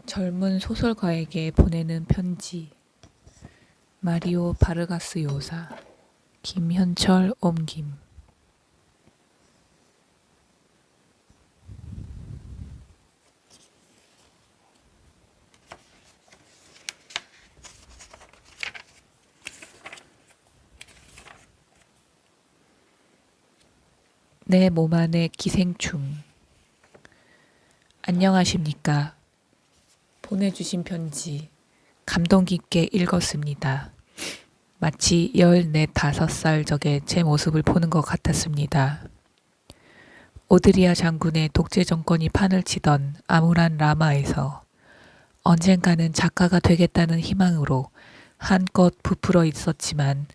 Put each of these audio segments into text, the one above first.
젊은 소설가에게 보내는 편지. 마리오 바르가스 요사. 김현철 옮김. 내 몸 안의 기생충. 안녕하십니까. 보내주신 편지 감동 깊게 읽었습니다. 마치 14, 5살 적의 제 모습을 보는 것 같았습니다. 오드리아 장군의 독재 정권이 판을 치던 아무란 라마에서 언젠가는 작가가 되겠다는 희망으로 한껏 부풀어 있었지만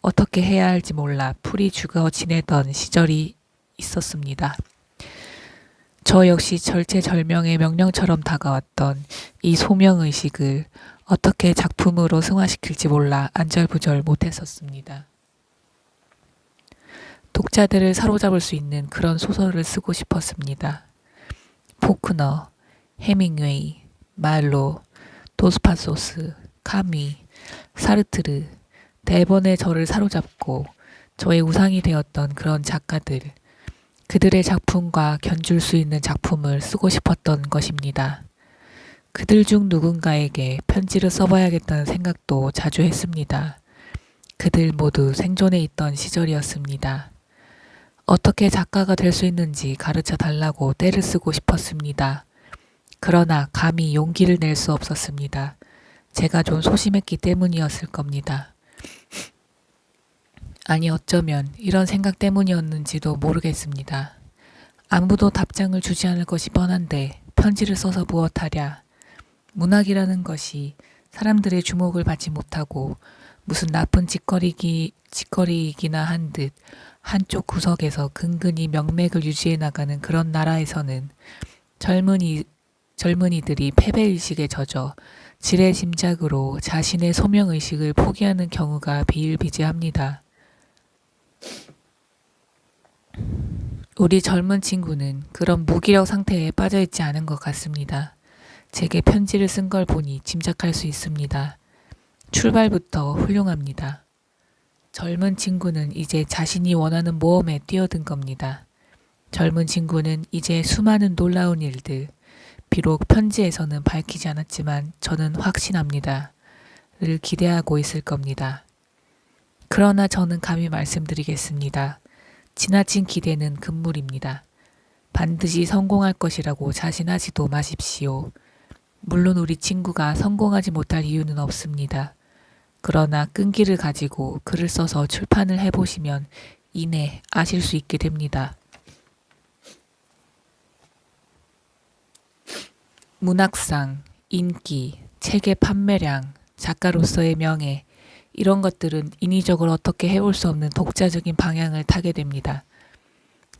어떻게 해야 할지 몰라 풀이 죽어 지내던 시절이 있었습니다. 저 역시 절체절명의 명령처럼 다가왔던 이 소명의식을 어떻게 작품으로 승화시킬지 몰라 안절부절 못했었습니다. 독자들을 사로잡을 수 있는 그런 소설을 쓰고 싶었습니다. 포크너, 해밍웨이, 말로, 도스파소스, 카미, 사르트르, 대번에 저를 사로잡고 저의 우상이 되었던 그런 작가들, 그들의 작품과 견줄 수 있는 작품을 쓰고 싶었던 것입니다. 그들 중 누군가에게 편지를 써봐야겠다는 생각도 자주 했습니다. 그들 모두 생존해 있던 시절이었습니다. 어떻게 작가가 될 수 있는지 가르쳐 달라고 떼를 쓰고 싶었습니다. 그러나 감히 용기를 낼 수 없었습니다. 제가 좀 소심했기 때문이었을 겁니다. 아니 어쩌면 이런 생각 때문이었는지도 모르겠습니다. 아무도 답장을 주지 않을 것이 뻔한데 편지를 써서 무엇하랴. 문학이라는 것이 사람들의 주목을 받지 못하고 무슨 나쁜 짓거리이기나 한 듯 한쪽 구석에서 근근히 명맥을 유지해 나가는 그런 나라에서는 젊은이들이 패배의식에 젖어 지레짐작으로 자신의 소명의식을 포기하는 경우가 비일비재합니다. 우리 젊은 친구는 그런 무기력 상태에 빠져있지 않은 것 같습니다. 제게 편지를 쓴 걸 보니 짐작할 수 있습니다. 출발부터 훌륭합니다. 젊은 친구는 이제 자신이 원하는 모험에 뛰어든 겁니다. 젊은 친구는 이제 수많은 놀라운 일들, 비록 편지에서는 밝히지 않았지만 저는 확신합니다. 를 기대하고 있을 겁니다. 그러나 저는 감히 말씀드리겠습니다. 지나친 기대는 금물입니다. 반드시 성공할 것이라고 자신하지도 마십시오. 물론 우리 친구가 성공하지 못할 이유는 없습니다. 그러나 끈기를 가지고 글을 써서 출판을 해보시면 이내 아실 수 있게 됩니다. 문학상, 인기, 책의 판매량, 작가로서의 명예, 이런 것들은 인위적으로 어떻게 해올 수 없는 독자적인 방향을 타게 됩니다.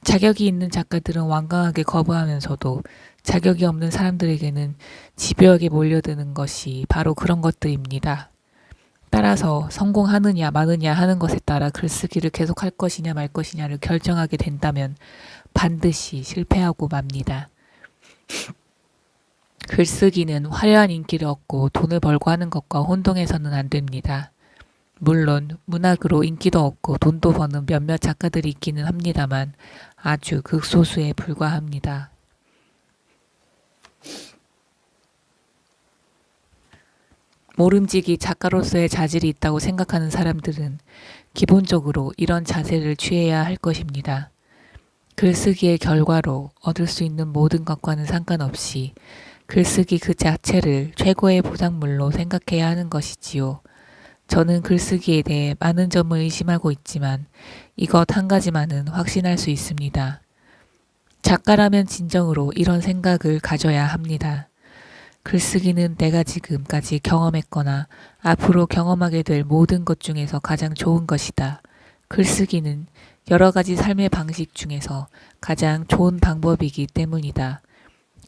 자격이 있는 작가들은 완강하게 거부하면서도 자격이 없는 사람들에게는 집요하게 몰려드는 것이 바로 그런 것들입니다. 따라서 성공하느냐 마느냐 하는 것에 따라 글쓰기를 계속할 것이냐 말 것이냐를 결정하게 된다면 반드시 실패하고 맙니다. 글쓰기는 화려한 인기를 얻고 돈을 벌고 하는 것과 혼동해서는 안 됩니다. 물론 문학으로 인기도 얻고 돈도 버는 몇몇 작가들이 있기는 합니다만 아주 극소수에 불과합니다. 모름지기 작가로서의 자질이 있다고 생각하는 사람들은 기본적으로 이런 자세를 취해야 할 것입니다. 글쓰기의 결과로 얻을 수 있는 모든 것과는 상관없이 글쓰기 그 자체를 최고의 보상물로 생각해야 하는 것이지요. 저는 글쓰기에 대해 많은 점을 의심하고 있지만 이것 한 가지만은 확신할 수 있습니다. 작가라면 진정으로 이런 생각을 가져야 합니다. 글쓰기는 내가 지금까지 경험했거나 앞으로 경험하게 될 모든 것 중에서 가장 좋은 것이다. 글쓰기는 여러 가지 삶의 방식 중에서 가장 좋은 방법이기 때문이다.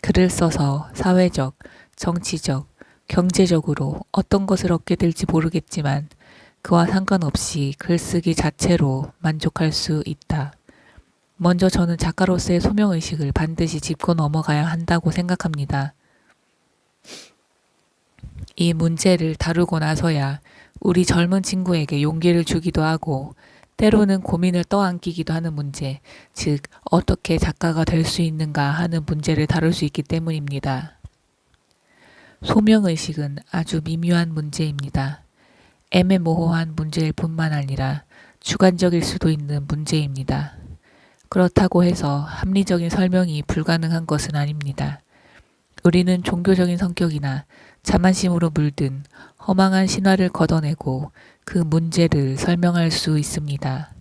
글을 써서 사회적, 정치적, 경제적으로 어떤 것을 얻게 될지 모르겠지만 그와 상관없이 글쓰기 자체로 만족할 수 있다. 먼저 저는 작가로서의 소명의식을 반드시 짚고 넘어가야 한다고 생각합니다. 이 문제를 다루고 나서야 우리 젊은 친구에게 용기를 주기도 하고 때로는 고민을 떠안기기도 하는 문제, 즉 어떻게 작가가 될 수 있는가 하는 문제를 다룰 수 있기 때문입니다. 소명의식은 아주 미묘한 문제입니다. 애매모호한 문제일 뿐만 아니라 주관적일 수도 있는 문제입니다. 그렇다고 해서 합리적인 설명이 불가능한 것은 아닙니다. 우리는 종교적인 성격이나 자만심으로 물든 허망한 신화를 걷어내고 그 문제를 설명할 수 있습니다.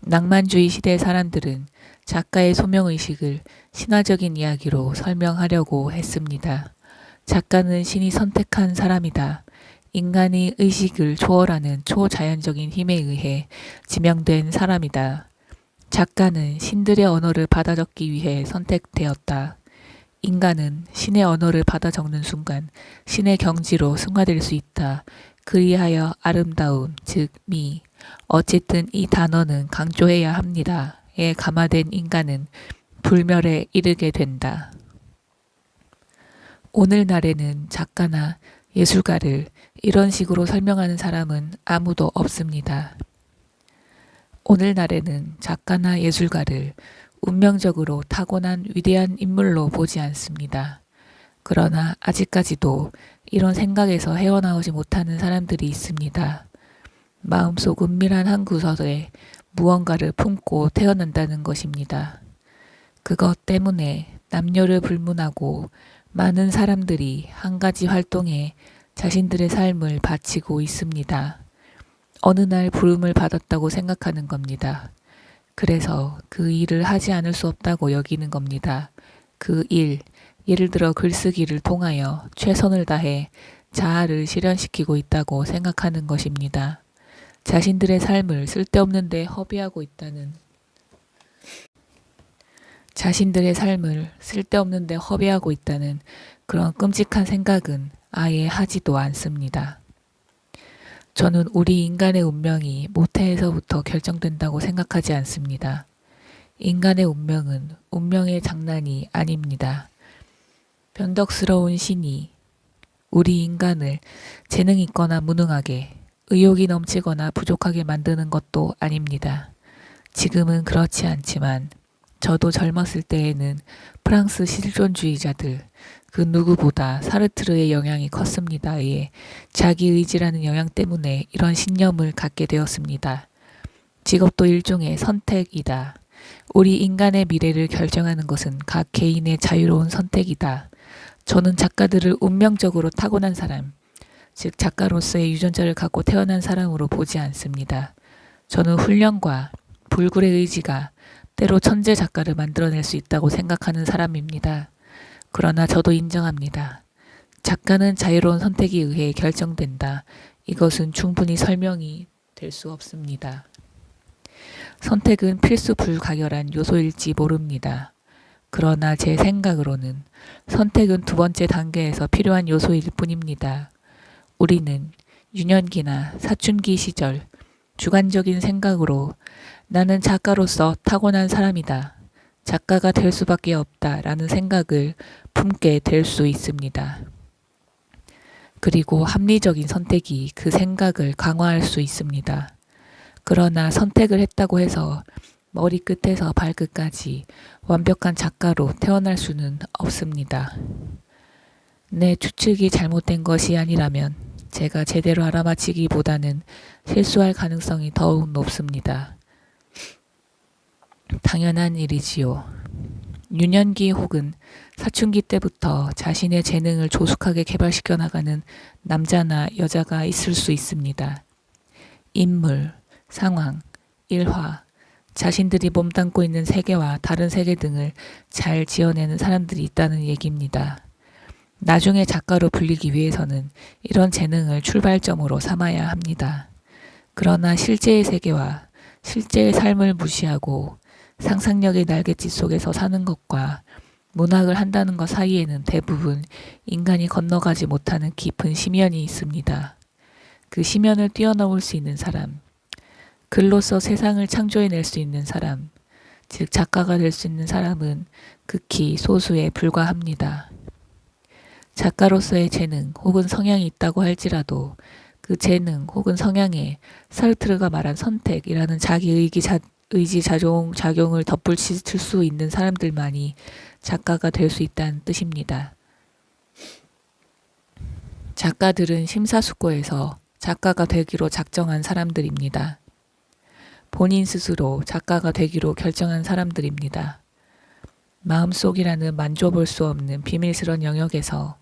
낭만주의 시대의 사람들은 작가의 소명의식을 신화적인 이야기로 설명하려고 했습니다. 작가는 신이 선택한 사람이다. 인간의 의식을 초월하는 초자연적인 힘에 의해 지명된 사람이다. 작가는 신들의 언어를 받아 적기 위해 선택되었다. 인간은 신의 언어를 받아 적는 순간 신의 경지로 승화될 수 있다. 그리하여 아름다움, 즉 미, 어쨌든 이 단어는 강조해야 합니다. 에 감화된 인간은 불멸에 이르게 된다. 오늘날에는 작가나 예술가를 이런 식으로 설명하는 사람은 아무도 없습니다. 오늘날에는 작가나 예술가를 운명적으로 타고난 위대한 인물로 보지 않습니다. 그러나 아직까지도 이런 생각에서 헤어나오지 못하는 사람들이 있습니다. 마음속 은밀한 한 구석에 무언가를 품고 태어난다는 것입니다. 그것 때문에 남녀를 불문하고 많은 사람들이 한 가지 활동에 자신들의 삶을 바치고 있습니다. 어느 날 부름을 받았다고 생각하는 겁니다. 그래서 그 일을 하지 않을 수 없다고 여기는 겁니다. 그 일, 예를 들어 글쓰기를 통하여 최선을 다해 자아를 실현시키고 있다고 생각하는 것입니다. 자신들의 삶을 쓸데없는 데 허비하고 있다는 그런 끔찍한 생각은 아예 하지도 않습니다. 저는 우리 인간의 운명이 모태에서부터 결정된다고 생각하지 않습니다. 인간의 운명은 운명의 장난이 아닙니다. 변덕스러운 신이 우리 인간을 재능 있거나 무능하게, 의욕이 넘치거나 부족하게 만드는 것도 아닙니다. 지금은 그렇지 않지만 저도 젊었을 때에는 프랑스 실존주의자들, 그 누구보다 사르트르의 영향이 컸습니다. 예, 자기의지라는 영향 때문에 이런 신념을 갖게 되었습니다. 직업도 일종의 선택이다. 우리 인간의 미래를 결정하는 것은 각 개인의 자유로운 선택이다. 저는 작가들을 운명적으로 타고난 사람, 즉 작가로서의 유전자를 갖고 태어난 사람으로 보지 않습니다. 저는 훈련과 불굴의 의지가 때로 천재 작가를 만들어낼 수 있다고 생각하는 사람입니다. 그러나 저도 인정합니다. 작가는 자유로운 선택에 의해 결정된다. 이것은 충분히 설명이 될 수 없습니다. 선택은 필수 불가결한 요소일지 모릅니다. 그러나 제 생각으로는 선택은 두 번째 단계에서 필요한 요소일 뿐입니다. 우리는 유년기나 사춘기 시절 주관적인 생각으로 나는 작가로서 타고난 사람이다. 작가가 될 수밖에 없다라는 생각을 품게 될 수 있습니다. 그리고 합리적인 선택이 그 생각을 강화할 수 있습니다. 그러나 선택을 했다고 해서 머리끝에서 발끝까지 완벽한 작가로 태어날 수는 없습니다. 내 추측이 잘못된 것이 아니라면 제가 제대로 알아맞히기보다는 실수할 가능성이 더욱 높습니다. 당연한 일이지요. 유년기 혹은 사춘기 때부터 자신의 재능을 조숙하게 개발시켜 나가는 남자나 여자가 있을 수 있습니다. 인물, 상황, 일화, 자신들이 몸담고 있는 세계와 다른 세계 등을 잘 지어내는 사람들이 있다는 얘기입니다. 나중에 작가로 불리기 위해서는 이런 재능을 출발점으로 삼아야 합니다. 그러나 실제의 세계와 실제의 삶을 무시하고 상상력의 날갯짓 속에서 사는 것과 문학을 한다는 것 사이에는 대부분 인간이 건너가지 못하는 깊은 심연이 있습니다. 그 심연을 뛰어넘을 수 있는 사람, 글로써 세상을 창조해낼 수 있는 사람, 즉 작가가 될 수 있는 사람은 극히 소수에 불과합니다. 작가로서의 재능 혹은 성향이 있다고 할지라도 그 재능 혹은 성향에 사르트르가 말한 선택이라는 자기 의지 작용을 덧붙일 수 있는 사람들만이 작가가 될 수 있다는 뜻입니다. 작가들은 심사숙고해서 작가가 되기로 작정한 사람들입니다. 본인 스스로 작가가 되기로 결정한 사람들입니다. 마음속이라는 만져볼 수 없는 비밀스러운 영역에서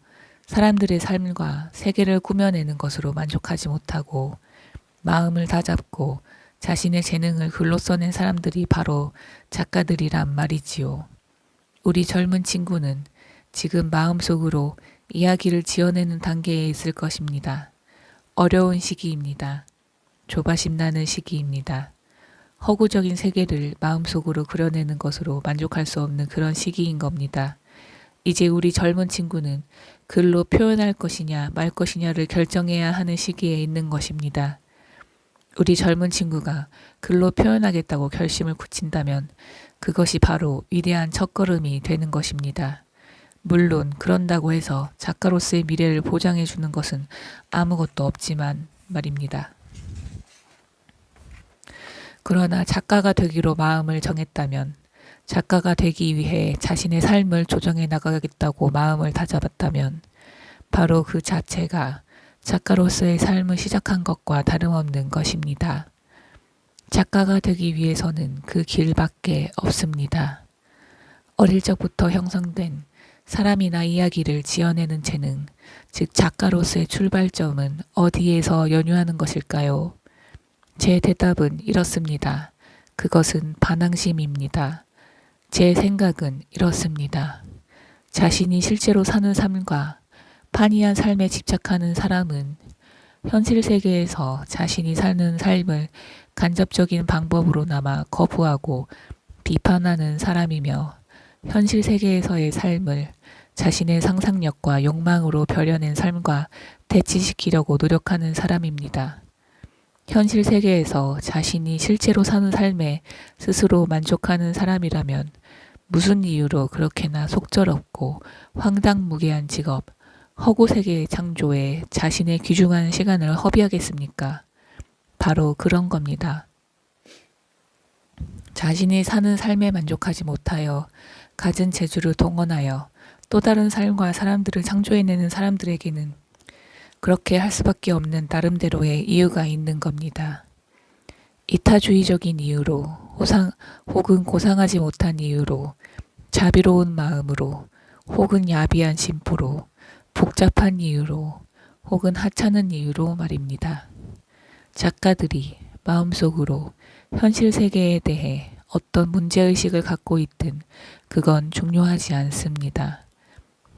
사람들의 삶과 세계를 꾸며내는 것으로 만족하지 못하고 마음을 다잡고 자신의 재능을 글로 써낸 사람들이 바로 작가들이란 말이지요. 우리 젊은 친구는 지금 마음속으로 이야기를 지어내는 단계에 있을 것입니다. 어려운 시기입니다. 조바심 나는 시기입니다. 허구적인 세계를 마음속으로 그려내는 것으로 만족할 수 없는 그런 시기인 겁니다. 이제 우리 젊은 친구는 글로 표현할 것이냐 말 것이냐를 결정해야 하는 시기에 있는 것입니다. 우리 젊은 친구가 글로 표현하겠다고 결심을 굳힌다면 그것이 바로 위대한 첫걸음이 되는 것입니다. 물론 그런다고 해서 작가로서의 미래를 보장해 주는 것은 아무것도 없지만 말입니다. 그러나 작가가 되기로 마음을 정했다면, 작가가 되기 위해 자신의 삶을 조정해 나가겠다고 마음을 다잡았다면 바로 그 자체가 작가로서의 삶을 시작한 것과 다름없는 것입니다. 작가가 되기 위해서는 그 길밖에 없습니다. 어릴 적부터 형성된 사람이나 이야기를 지어내는 재능, 즉 작가로서의 출발점은 어디에서 연유하는 것일까요? 제 대답은 이렇습니다. 그것은 반항심입니다. 제 생각은 이렇습니다. 자신이 실제로 사는 삶과 판이한 삶에 집착하는 사람은 현실 세계에서 자신이 사는 삶을 간접적인 방법으로나마 거부하고 비판하는 사람이며 현실 세계에서의 삶을 자신의 상상력과 욕망으로 벼려낸 삶과 대치시키려고 노력하는 사람입니다. 현실 세계에서 자신이 실제로 사는 삶에 스스로 만족하는 사람이라면 무슨 이유로 그렇게나 속절없고 황당무계한 직업, 허구세계의 창조에 자신의 귀중한 시간을 허비하겠습니까? 바로 그런 겁니다. 자신이 사는 삶에 만족하지 못하여 가진 재주를 동원하여 또 다른 삶과 사람들을 창조해내는 사람들에게는 그렇게 할 수밖에 없는 나름대로의 이유가 있는 겁니다. 이타주의적인 이유로 혹은 고상하지 못한 이유로 자비로운 마음으로 혹은 야비한 심보로 복잡한 이유로 혹은 하찮은 이유로 말입니다. 작가들이 마음속으로 현실 세계에 대해 어떤 문제의식을 갖고 있든 그건 중요하지 않습니다.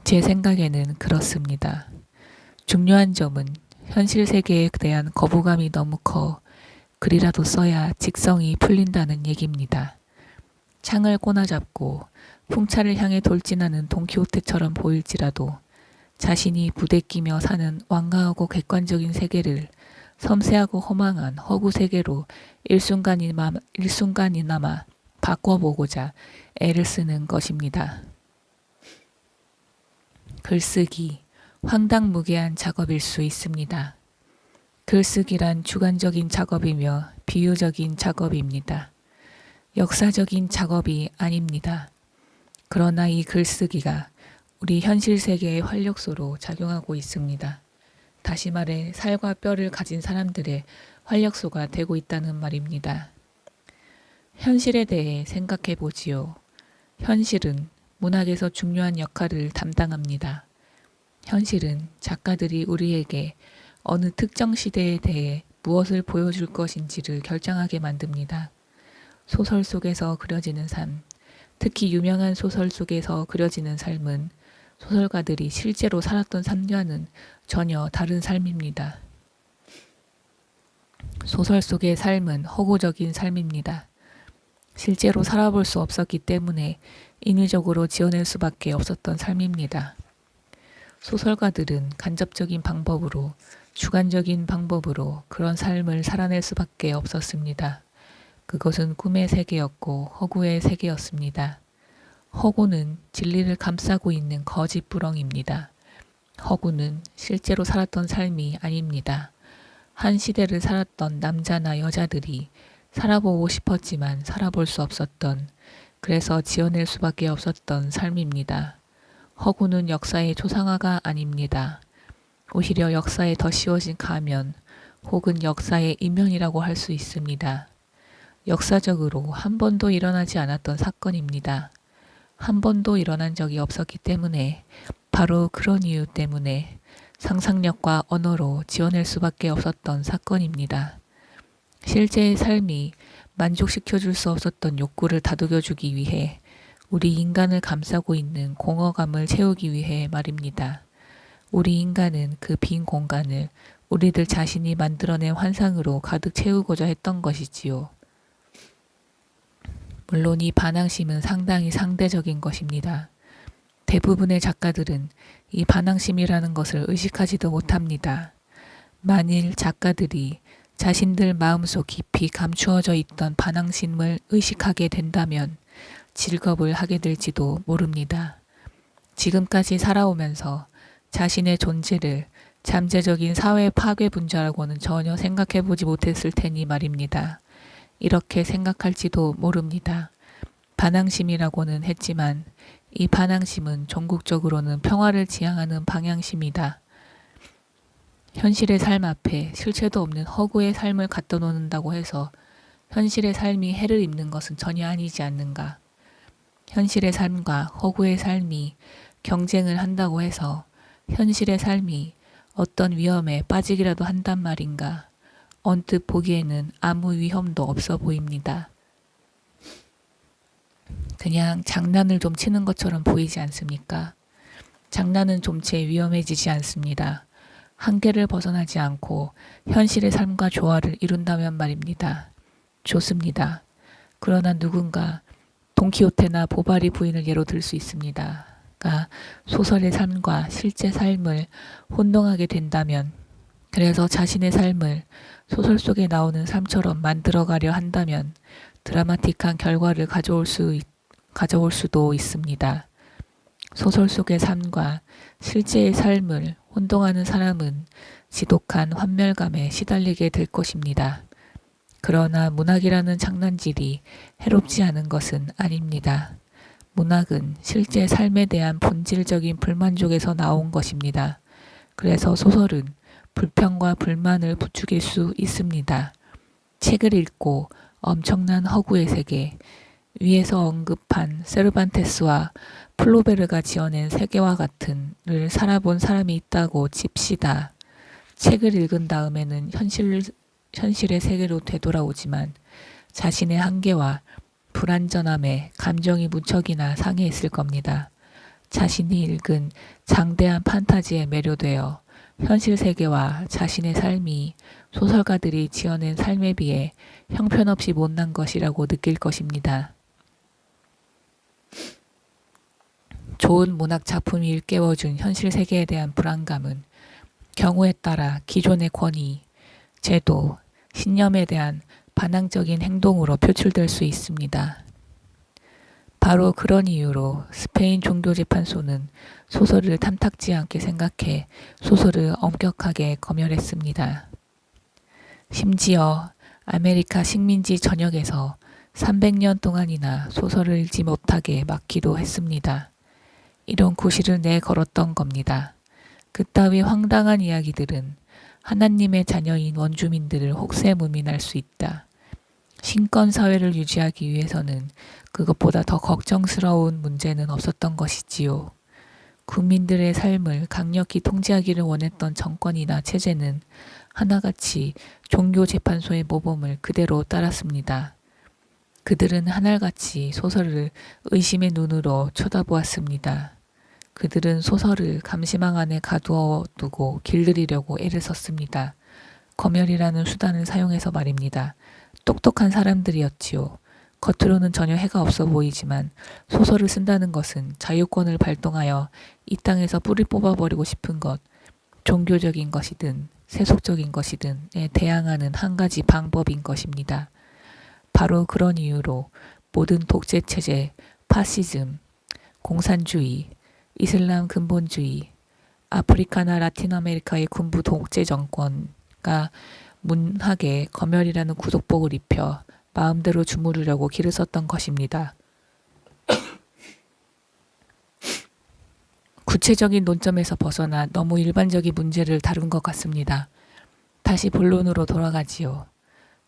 제 생각에는 그렇습니다. 중요한 점은 현실 세계에 대한 거부감이 너무 커 글이라도 써야 직성이 풀린다는 얘기입니다. 창을 꼬나잡고 풍차를 향해 돌진하는 돈키호테처럼 보일지라도 자신이 부대끼며 사는 완강하고 객관적인 세계를 섬세하고 허망한 허구 세계로 일순간이나마 바꿔보고자 애를 쓰는 것입니다. 글쓰기, 황당무계한 작업일 수 있습니다. 글쓰기란 주관적인 작업이며 비유적인 작업입니다. 역사적인 작업이 아닙니다. 그러나 이 글쓰기가 우리 현실 세계의 활력소로 작용하고 있습니다. 다시 말해 살과 뼈를 가진 사람들의 활력소가 되고 있다는 말입니다. 현실에 대해 생각해 보지요. 현실은 문학에서 중요한 역할을 담당합니다. 현실은 작가들이 우리에게 어느 특정 시대에 대해 무엇을 보여줄 것인지를 결정하게 만듭니다. 소설 속에서 그려지는 삶, 특히 유명한 소설 속에서 그려지는 삶은 소설가들이 실제로 살았던 삶과는 전혀 다른 삶입니다. 소설 속의 삶은 허구적인 삶입니다. 실제로 살아볼 수 없었기 때문에 인위적으로 지어낼 수밖에 없었던 삶입니다. 소설가들은 간접적인 방법으로, 주관적인 방법으로 그런 삶을 살아낼 수밖에 없었습니다. 그것은 꿈의 세계였고 허구의 세계였습니다. 허구는 진리를 감싸고 있는 거짓 부렁입니다. 허구는 실제로 살았던 삶이 아닙니다. 한 시대를 살았던 남자나 여자들이 살아보고 싶었지만 살아볼 수 없었던, 그래서 지어낼 수밖에 없었던 삶입니다. 허구는 역사의 초상화가 아닙니다. 오히려 역사에 더 씌워진 가면 혹은 역사의 이면이라고 할 수 있습니다. 역사적으로 한 번도 일어나지 않았던 사건입니다. 한 번도 일어난 적이 없었기 때문에, 바로 그런 이유 때문에 상상력과 언어로 지어낼 수밖에 없었던 사건입니다. 실제의 삶이 만족시켜줄 수 없었던 욕구를 다독여주기 위해, 우리 인간을 감싸고 있는 공허감을 채우기 위해 말입니다. 우리 인간은 그 빈 공간을 우리들 자신이 만들어낸 환상으로 가득 채우고자 했던 것이지요. 물론 이 반항심은 상당히 상대적인 것입니다. 대부분의 작가들은 이 반항심이라는 것을 의식하지도 못합니다. 만일 작가들이 자신들 마음속 깊이 감추어져 있던 반항심을 의식하게 된다면 직업을 하게 될지도 모릅니다. 지금까지 살아오면서 자신의 존재를 잠재적인 사회 파괴 분자라고는 전혀 생각해보지 못했을 테니 말입니다. 이렇게 생각할지도 모릅니다. 반항심이라고는 했지만 이 반항심은 종국적으로는 평화를 지향하는 방향심이다. 현실의 삶 앞에 실체도 없는 허구의 삶을 갖다 놓는다고 해서 현실의 삶이 해를 입는 것은 전혀 아니지 않는가. 현실의 삶과 허구의 삶이 경쟁을 한다고 해서 현실의 삶이 어떤 위험에 빠지기라도 한단 말인가. 언뜻 보기에는 아무 위험도 없어 보입니다. 그냥 장난을 좀 치는 것처럼 보이지 않습니까? 장난은 좀채 위험해지지 않습니다. 한계를 벗어나지 않고 현실의 삶과 조화를 이룬다면 말입니다. 좋습니다. 그러나 누군가 돈키호테나 보바리 부인을 예로 들 수 있습니다. 가 소설의 삶과 실제 삶을 혼동하게 된다면, 그래서 자신의 삶을 소설 속에 나오는 삶처럼 만들어가려 한다면 드라마틱한 결과를 가져올 수도 있습니다. 소설 속의 삶과 실제의 삶을 혼동하는 사람은 지독한 환멸감에 시달리게 될 것입니다. 그러나 문학이라는 장난질이 해롭지 않은 것은 아닙니다. 문학은 실제 삶에 대한 본질적인 불만족에서 나온 것입니다. 그래서 소설은 불평과 불만을 부추길 수 있습니다. 책을 읽고 엄청난 허구의 세계, 위에서 언급한 세르반테스와 플로베르가 지어낸 세계와 같은를 살아본 사람이 있다고 칩시다. 책을 읽은 다음에는 현실의 세계로 되돌아오지만 자신의 한계와 불완전함에 감정이 무척이나 상해했을 겁니다. 자신이 읽은 장대한 판타지에 매료되어 현실 세계와 자신의 삶이 소설가들이 지어낸 삶에 비해 형편없이 못난 것이라고 느낄 것입니다. 좋은 문학 작품이 일깨워준 현실 세계에 대한 불안감은 경우에 따라 기존의 권위, 제도, 신념에 대한 반항적인 행동으로 표출될 수 있습니다. 바로 그런 이유로 스페인 종교재판소는 소설을 탐탁지 않게 생각해 소설을 엄격하게 검열했습니다. 심지어 아메리카 식민지 전역에서 300년 동안이나 소설을 읽지 못하게 막기도 했습니다. 이런 구실을 내걸었던 겁니다. 그따위 황당한 이야기들은 하나님의 자녀인 원주민들을 혹세무민할 수 있다. 신권 사회를 유지하기 위해서는 그것보다 더 걱정스러운 문제는 없었던 것이지요. 국민들의 삶을 강력히 통제하기를 원했던 정권이나 체제는 하나같이 종교재판소의 모범을 그대로 따랐습니다. 그들은 하늘같이 소설을 의심의 눈으로 쳐다보았습니다. 그들은 소설을 감시망 안에 가두어 두고 길들이려고 애를 썼습니다. 검열이라는 수단을 사용해서 말입니다. 똑똑한 사람들이었지요. 겉으로는 전혀 해가 없어 보이지만 소설을 쓴다는 것은 자유권을 발동하여 이 땅에서 뿌리 뽑아버리고 싶은 것, 종교적인 것이든 세속적인 것이든에 대항하는 한 가지 방법인 것입니다. 바로 그런 이유로 모든 독재체제, 파시즘, 공산주의, 이슬람 근본주의, 아프리카나 라틴 아메리카의 군부 독재 정권가 문학에 검열이라는 구독복을 입혀 마음대로 주무르려고 기를 썼던 것입니다. 구체적인 논점에서 벗어나 너무 일반적인 문제를 다룬 것 같습니다. 다시 본론으로 돌아가지요.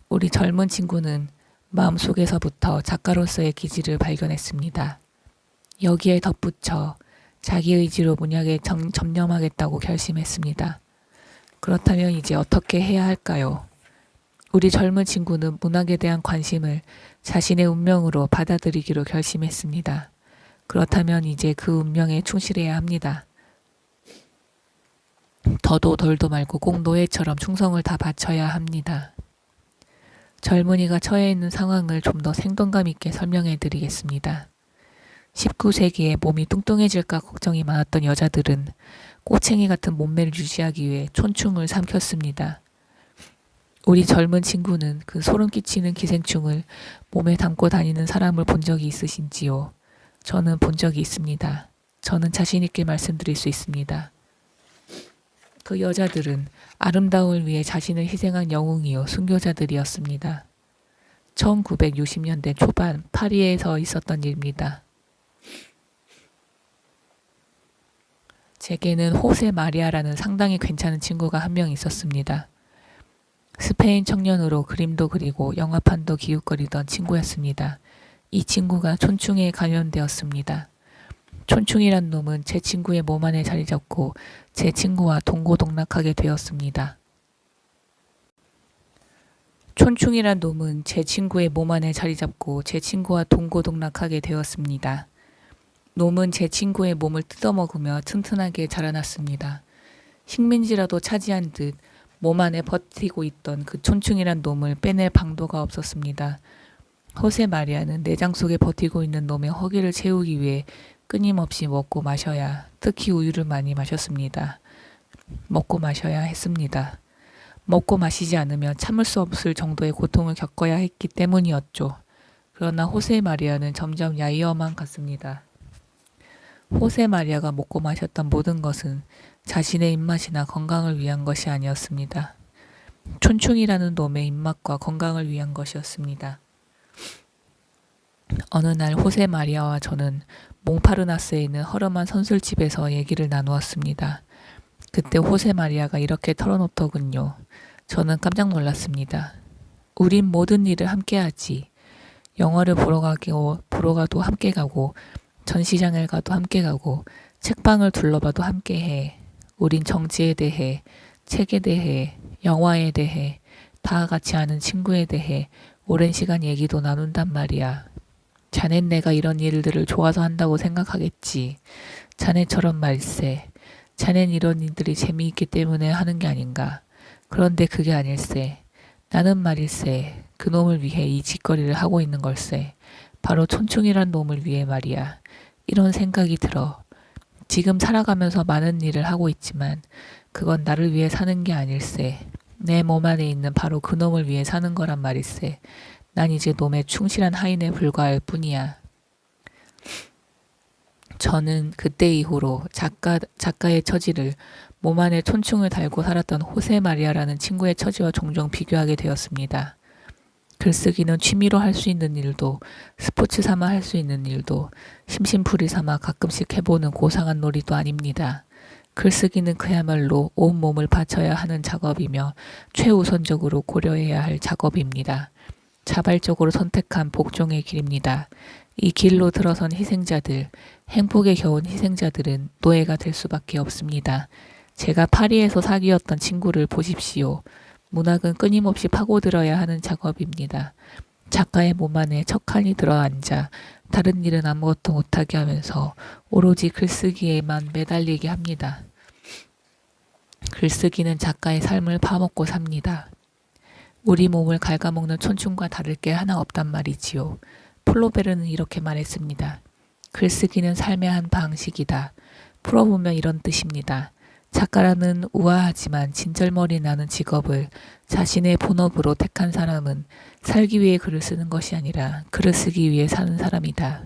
우리 젊은 친구는 마음속에서부터 작가로서의 기질을 발견했습니다. 여기에 덧붙여 자기 의지로 문학에 전념하겠다고 결심했습니다. 그렇다면 이제 어떻게 해야 할까요? 우리 젊은 친구는 문학에 대한 관심을 자신의 운명으로 받아들이기로 결심했습니다. 그렇다면 이제 그 운명에 충실해야 합니다. 더도 덜도 말고 꼭 노예처럼 충성을 다 바쳐야 합니다. 젊은이가 처해 있는 상황을 좀 더 생동감 있게 설명해 드리겠습니다. 19세기에 몸이 뚱뚱해질까 걱정이 많았던 여자들은 꼬챙이 같은 몸매를 유지하기 위해 촌충을 삼켰습니다. 우리 젊은 친구는 그 소름 끼치는 기생충을 몸에 담고 다니는 사람을 본 적이 있으신지요? 저는 본 적이 있습니다. 저는 자신 있게 말씀드릴 수 있습니다. 그 여자들은 아름다움을 위해 자신을 희생한 영웅이요 순교자들이었습니다. 1960년대 초반 파리에서 있었던 일입니다. 제게는 호세 마리아라는 상당히 괜찮은 친구가 한 명 있었습니다. 스페인 청년으로 그림도 그리고 영화판도 기웃거리던 친구였습니다. 이 친구가 촌충에 감염되었습니다. 촌충이란 놈은 제 친구의 몸 안에 자리 잡고 제 친구와 동고동락하게 되었습니다. 촌충이란 놈은 제 친구의 몸 안에 자리 잡고 제 친구와 동고동락하게 되었습니다. 놈은 제 친구의 몸을 뜯어먹으며 튼튼하게 자라났습니다. 식민지라도 차지한 듯 몸 안에 버티고 있던 그 촌충이란 놈을 빼낼 방도가 없었습니다. 호세 마리아는 내장 속에 버티고 있는 놈의 허기를 채우기 위해 끊임없이 먹고 마셔야, 특히 우유를 많이 마셨습니다. 먹고 마셔야 했습니다. 먹고 마시지 않으면 참을 수 없을 정도의 고통을 겪어야 했기 때문이었죠. 그러나 호세 마리아는 점점 야위어만 갔습니다. 호세 마리아가 먹고 마셨던 모든 것은 자신의 입맛이나 건강을 위한 것이 아니었습니다. 촌충이라는 놈의 입맛과 건강을 위한 것이었습니다. 어느 날 호세 마리아와 저는 몽파르나스에 있는 허름한 선술집에서 얘기를 나누었습니다. 그때 호세 마리아가 이렇게 털어놓더군요. 저는 깜짝 놀랐습니다. 우린 모든 일을 함께하지. 영화를 보러 가도 함께 가고 전시장을 가도 함께 가고 책방을 둘러봐도 함께 해. 우린 정치에 대해, 책에 대해, 영화에 대해, 다 같이 아는 친구에 대해 오랜 시간 얘기도 나눈단 말이야. 자넨 내가 이런 일들을 좋아서 한다고 생각하겠지. 자네처럼 말세. 자넨 이런 일들이 재미있기 때문에 하는 게 아닌가. 그런데 그게 아닐세. 나는 말일세. 그 놈을 위해 이 짓거리를 하고 있는 걸세. 바로 촌충이란 놈을 위해 말이야. 이런 생각이 들어. 지금 살아가면서 많은 일을 하고 있지만 그건 나를 위해 사는 게 아닐세. 내 몸 안에 있는 바로 그 놈을 위해 사는 거란 말일세. 난 이제 놈의 충실한 하인에 불과할 뿐이야. 저는 그때 이후로 작가의 처지를 몸 안에 촌충을 달고 살았던 호세 마리아라는 친구의 처지와 종종 비교하게 되었습니다. 글쓰기는 취미로 할 수 있는 일도 스포츠 삼아 할 수 있는 일도 심심풀이 삼아 가끔씩 해보는 고상한 놀이도 아닙니다. 글쓰기는 그야말로 온몸을 바쳐야 하는 작업이며 최우선적으로 고려해야 할 작업입니다. 자발적으로 선택한 복종의 길입니다. 이 길로 들어선 희생자들, 행복에 겨운 희생자들은 노예가 될 수밖에 없습니다. 제가 파리에서 사귀었던 친구를 보십시오. 문학은 끊임없이 파고들어야 하는 작업입니다. 작가의 몸 안에 척하니 들어앉아 다른 일은 아무것도 못하게 하면서 오로지 글쓰기에만 매달리게 합니다. 글쓰기는 작가의 삶을 파먹고 삽니다. 우리 몸을 갉아먹는 촌충과 다를 게 하나 없단 말이지요. 플로베르는 이렇게 말했습니다. 글쓰기는 삶의 한 방식이다. 풀어보면 이런 뜻입니다. 작가라는 우아하지만 진절머리 나는 직업을 자신의 본업으로 택한 사람은 살기 위해 글을 쓰는 것이 아니라 글을 쓰기 위해 사는 사람이다.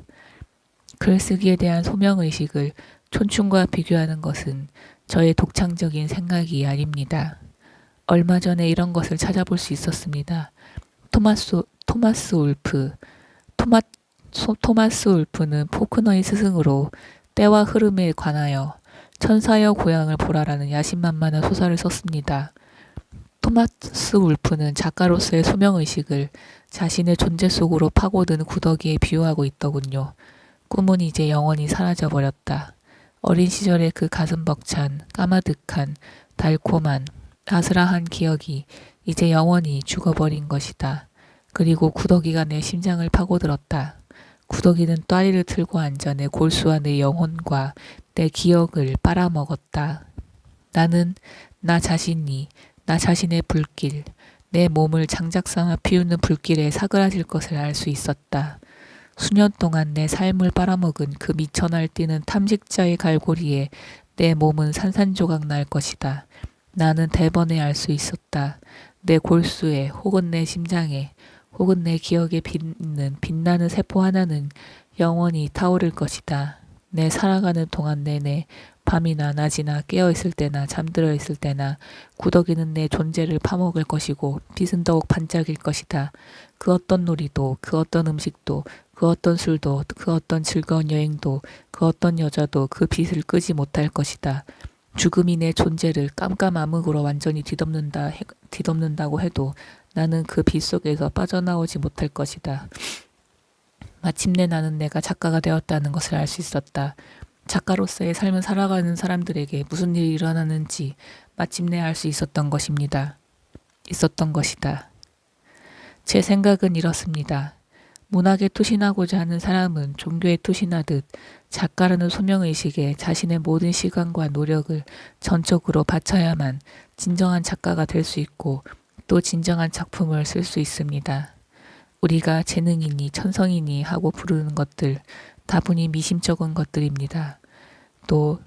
글쓰기에 대한 소명의식을 촌충과 비교하는 것은 저의 독창적인 생각이 아닙니다. 얼마 전에 이런 것을 찾아볼 수 있었습니다. 토마스 울프. 토마스 울프는 포크너의 스승으로 때와 흐름에 관하여 천사여 고향을 보라라는 야심만만한 소설을 썼습니다. 토마스 울프는 작가로서의 소명의식을 자신의 존재 속으로 파고든 구더기에 비유하고 있더군요. 꿈은 이제 영원히 사라져버렸다. 어린 시절의 그 가슴 벅찬, 까마득한, 달콤한, 아스라한 기억이 이제 영원히 죽어버린 것이다. 그리고 구더기가 내 심장을 파고들었다. 구더기는 또다리를 틀고 앉아 내 골수와 내 영혼과 내 기억을 빨아먹었다. 나는 나 자신의 불길, 내 몸을 장작 삼아 피우는 불길에 사그라질 것을 알 수 있었다. 수년 동안 내 삶을 빨아먹은 그 미쳐 날뛰는 탐식자의 갈고리에 내 몸은 산산조각 날 것이다. 나는 대번에 알 수 있었다. 내 골수에 혹은 내 심장에 혹은 내 기억에 빛나는 세포 하나는 영원히 타오를 것이다. 내 살아가는 동안 내내 밤이나 낮이나 깨어있을 때나 잠들어 있을 때나 구더기는 내 존재를 파먹을 것이고 빛은 더욱 반짝일 것이다. 그 어떤 놀이도, 그 어떤 음식도, 그 어떤 술도, 그 어떤 즐거운 여행도, 그 어떤 여자도 그 빛을 끄지 못할 것이다. 죽음이 내 존재를 깜깜암흑으로 완전히 뒤덮는다고 해도 나는 그 빛 속에서 빠져나오지 못할 것이다. 마침내 나는 내가 작가가 되었다는 것을 알 수 있었다. 작가로서의 삶을 살아가는 사람들에게 무슨 일이 일어나는지 마침내 알 수 있었던 것이다. 제 생각은 이렇습니다. 문학에 투신하고자 하는 사람은 종교에 투신하듯 작가라는 소명의식에 자신의 모든 시간과 노력을 전적으로 바쳐야만 진정한 작가가 될 수 있고 또 진정한 작품을 쓸 수 있습니다. 우리가 재능이니 천성이니 하고 부르는 것들 다분히 미심쩍은 것들입니다. 또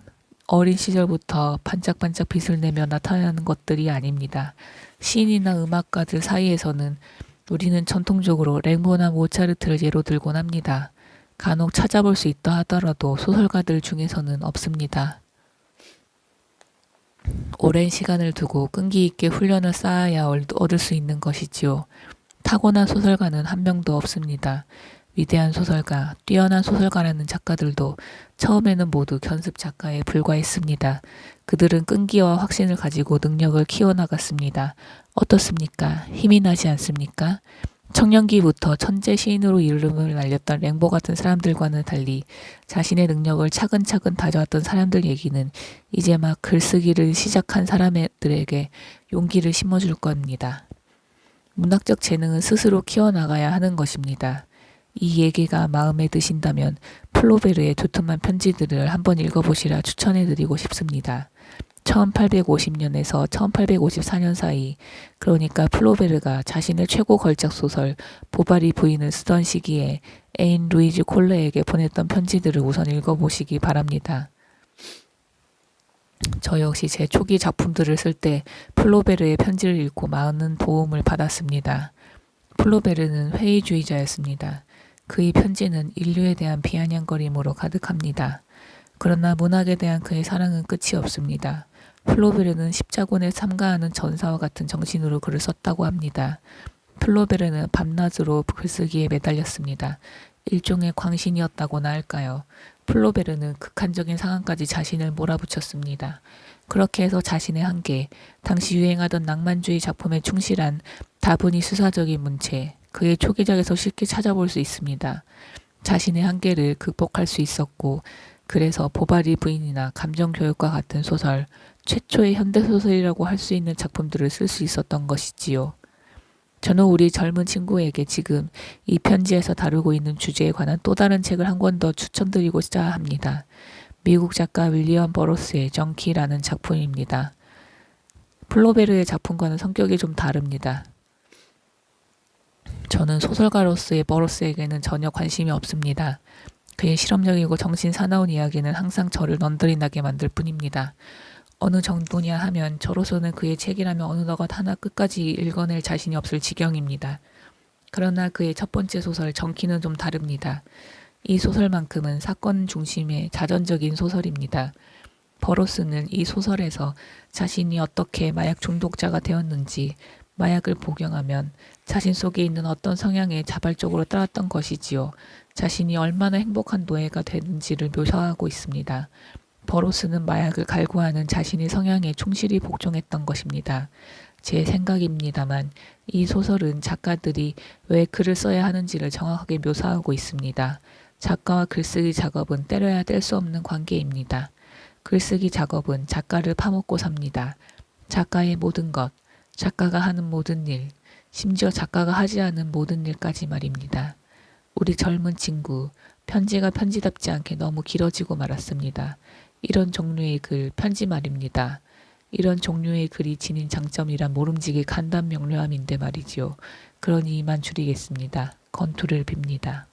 어린 시절부터 반짝반짝 빛을 내며 나타나는 것들이 아닙니다. 시인이나 음악가들 사이에서는 우리는 전통적으로 랭보나 모차르트를 예로 들곤 합니다. 간혹 찾아볼 수 있다 하더라도 소설가들 중에서는 없습니다. 오랜 시간을 두고 끈기 있게 훈련을 쌓아야 얻을 수 있는 것이지요. 타고난 소설가는 한 명도 없습니다. 위대한 소설가, 뛰어난 소설가라는 작가들도 처음에는 모두 견습 작가에 불과했습니다. 그들은 끈기와 확신을 가지고 능력을 키워나갔습니다. 어떻습니까? 힘이 나지 않습니까? 청년기부터 천재 시인으로 이름을 날렸던 랭보 같은 사람들과는 달리 자신의 능력을 차근차근 다져왔던 사람들 얘기는 이제 막 글쓰기를 시작한 사람들에게 용기를 심어줄 겁니다. 문학적 재능은 스스로 키워나가야 하는 것입니다. 이 얘기가 마음에 드신다면 플로베르의 두툼한 편지들을 한번 읽어보시라 추천해드리고 싶습니다. 1850년에서 1854년 사이, 그러니까 플로베르가 자신의 최고 걸작 소설 보바리 부인을 쓰던 시기에 에인 루이즈 콜레에게 보냈던 편지들을 우선 읽어보시기 바랍니다. 저 역시 제 초기 작품들을 쓸 때 플로베르의 편지를 읽고 많은 도움을 받았습니다. 플로베르는 회의주의자였습니다. 그의 편지는 인류에 대한 비아냥거림으로 가득합니다. 그러나 문학에 대한 그의 사랑은 끝이 없습니다. 플로베르는 십자군에 참가하는 전사와 같은 정신으로 글을 썼다고 합니다. 플로베르는 밤낮으로 글쓰기에 매달렸습니다. 일종의 광신이었다고나 할까요? 플로베르는 극한적인 상황까지 자신을 몰아붙였습니다. 그렇게 해서 자신의 한계, 당시 유행하던 낭만주의 작품에 충실한 다분히 수사적인 문체, 그의 초기작에서 쉽게 찾아볼 수 있습니다. 자신의 한계를 극복할 수 있었고 그래서 보바리 부인이나 감정교육과 같은 소설, 최초의 현대소설이라고 할 수 있는 작품들을 쓸 수 있었던 것이지요. 저는 우리 젊은 친구에게 지금 이 편지에서 다루고 있는 주제에 관한 또 다른 책을 한 권 더 추천드리고자 합니다. 미국 작가 윌리엄 버러스의 정키라는 작품입니다. 플로베르의 작품과는 성격이 좀 다릅니다. 저는 소설가로서의 버러스에게는 전혀 관심이 없습니다. 그의 실험적이고 정신 사나운 이야기는 항상 저를 넌더리 나게 만들 뿐입니다. 어느 정도냐 하면 저로서는 그의 책이라면 어느 것 하나 끝까지 읽어낼 자신이 없을 지경입니다. 그러나 그의 첫 번째 소설 정키는 좀 다릅니다. 이 소설만큼은 사건 중심의 자전적인 소설입니다. 버로스는 이 소설에서 자신이 어떻게 마약 중독자가 되었는지, 마약을 복용하면 자신 속에 있는 어떤 성향에 자발적으로 따랐던 것이지요. 자신이 얼마나 행복한 노예가 되는지를 묘사하고 있습니다. 버로스는 마약을 갈구하는 자신의 성향에 충실히 복종했던 것입니다. 제 생각입니다만 이 소설은 작가들이 왜 글을 써야 하는지를 정확하게 묘사하고 있습니다. 작가와 글쓰기 작업은 때려야 뗄 수 없는 관계입니다. 글쓰기 작업은 작가를 파먹고 삽니다. 작가의 모든 것, 작가가 하는 모든 일, 심지어 작가가 하지 않은 모든 일까지 말입니다. 우리 젊은 친구, 편지가 편지답지 않게 너무 길어지고 말았습니다. 이런 종류의 글, 편지 말입니다. 이런 종류의 글이 지닌 장점이란 모름지기 간단 명료함인데 말이지요. 그러니 이만 줄이겠습니다. 건투를 빕니다.